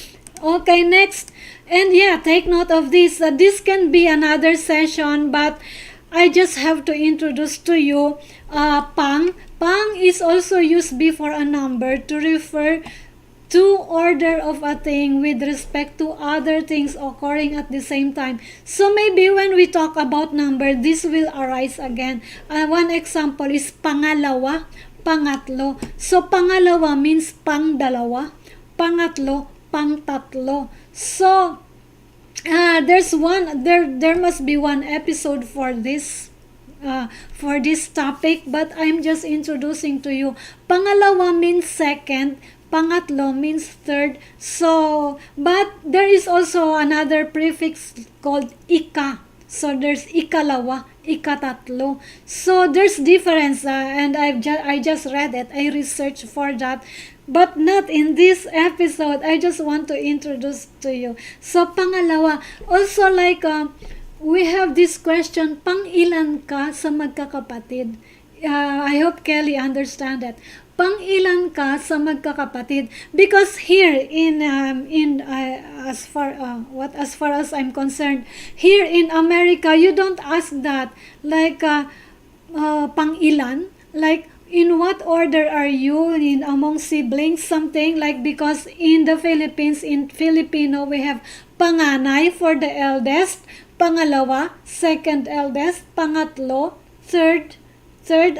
Okay, next. And yeah, take note of this. This can be another session, but I just have to introduce to you pang. Pang is also used before a number to refer to order of a thing with respect to other things occurring at the same time. So maybe when we talk about number, this will arise again. One example is pangalawa, pangatlo. So pangalawa means pangdalawa, pangatlo, pangtatlo. So there must be one episode for this topic, but I'm just introducing to you. Pangalawa means second, pangatlo means third. So, but there is also another prefix called ika. So there's ikalawa, ikatatlo. So there's difference, and I just read it. I researched for that, but not in this episode. I just want to introduce to you. So pangalawa, also like we have this question, pang ilan ka sa magkakapatid? I hope Kelly understand that. Pang ilan ka sa magkakapatid? Because here as far as I'm concerned, here in America, you don't ask that like pang ilan, like in what order are you in among siblings, something like, because in the Philippines, in Filipino, we have panganay for the eldest, pangalawa, second eldest, pangatlo, third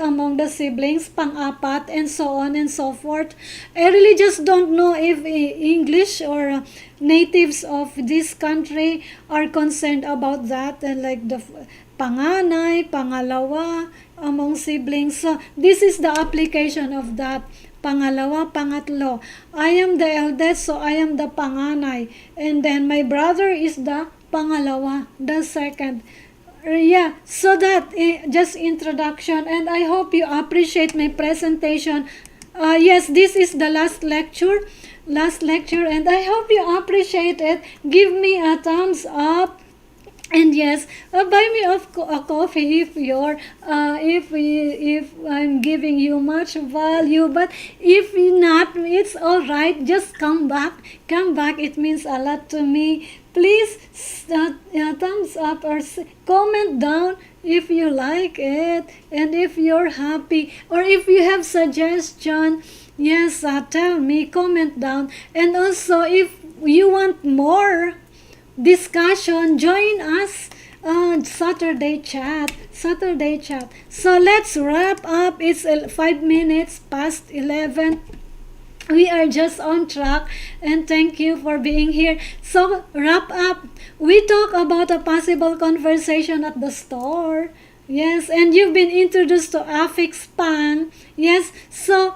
among the siblings, pang-apat, and so on and so forth. I really just don't know if English or natives of this country are concerned about that, and like the panganay, pangalawa among siblings. So this is the application of that. Pangalawa, pangatlo. I am the eldest, so I am the panganay, and then my brother is the pangalawa, the second. Yeah, so that just introduction, and I hope you appreciate my presentation. Yes, this is the last lecture, and I hope you appreciate it. Give me a thumbs up. And yes, buy me a coffee if I'm giving you much value. But if not, it's all right. Just come back. It means a lot to me. Please thumbs up or comment down if you like it, and if you're happy, or if you have suggestion. Yes, tell me. Comment down. And also, if you want more discussion, join us on Saturday chat. So let's wrap up. It's 5 minutes past 11. We are just on track, and thank you for being here. So wrap up. We talk about a possible conversation at the store. Yes, and you've been introduced to affix pan. Yes, so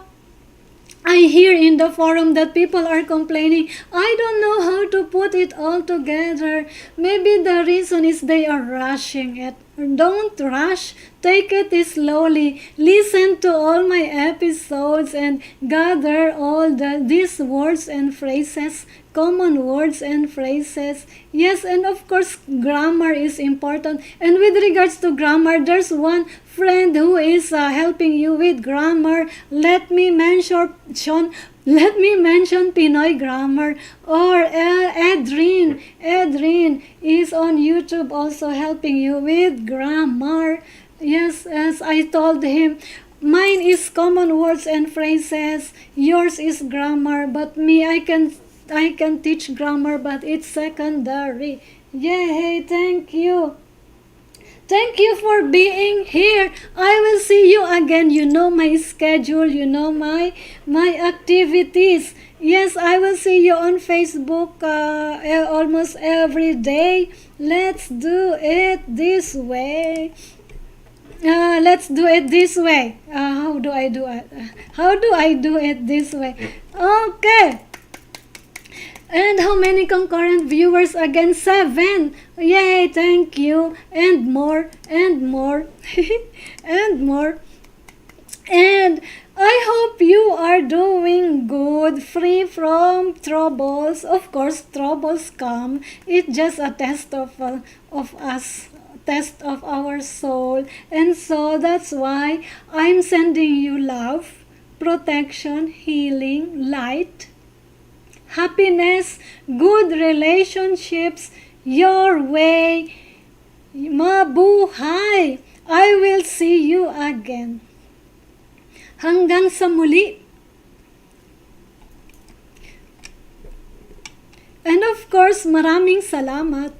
I hear in the forum that people are complaining, I don't know how to put it all together. Maybe the reason is they are rushing it. Don't rush take it slowly. Listen to all my episodes and gather all these words and phrases, common words and phrases. Yes, and of course, grammar is important. And with regards to grammar, there's one friend who is helping you with grammar. Let me mention Pinoy grammar, or Edrin. Edrin is on YouTube also helping you with grammar. Yes, as I told him, mine is common words and phrases, yours is grammar, but me, I can teach grammar, but it's secondary. Yay, thank you. Thank you for being here. I will see you again. You know my schedule. You know my activities. Yes, I will see you on Facebook almost every day. Let's do it this way. Let's do it this way. How do I do it? How do I do it this way? Okay. And how many concurrent viewers again? 7. Yay, thank you. And more, and more, and more. And I hope you are doing good, free from troubles. Of course, troubles come. It's just a test of us, test of our soul. And so that's why I'm sending you love, protection, healing, light, happiness, good relationships, your way. Mabuhay! I will see you again. Hanggang sa muli. And of course, maraming salamat.